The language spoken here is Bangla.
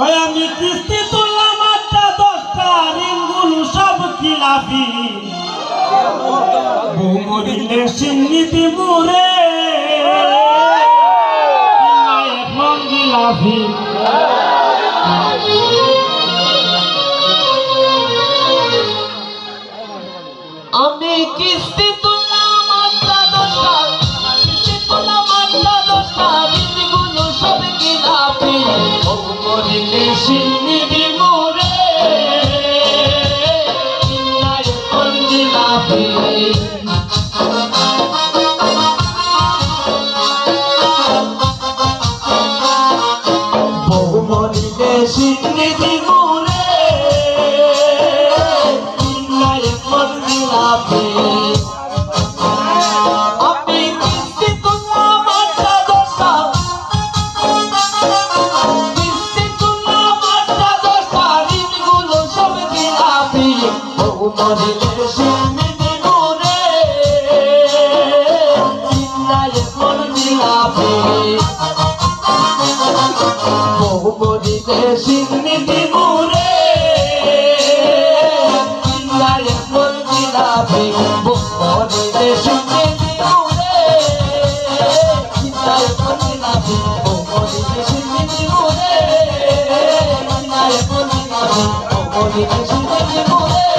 ওই আমি কিস্তি তুললাম 8-10টা ঋণগুলো সব খিলাফি বউ মরিলে সিন্নি দিমুরে এখন খিলাফি আমি কিস্তি তুললাম 8-10টা কিস্তি তুললাম 8-10টা ঋণগুলো সব খিলাফি বউ মরিলে সিন্নি দিমুরে এখন খিলাফি বউ মরিলে সিন্নি দিমুরে এখন খিলাফি আমি কিস্তি তুললাম 8-10টা কিস্তি তুললাম 8-10টা ঋণগুলো সব খিলাফি বউ মরিলে সিন্নি দিমুরে এখন খিলাফি বউ মরিলে সিন্নি দিমুরে এখন খিলাফি বউ মরিলে সিন্নি দিমুরে এখন খিলাফি বউ মরিলে সিন্নি দিমুরে এখন খিলাফি বউ মরিলে সিন্নি দিমুরে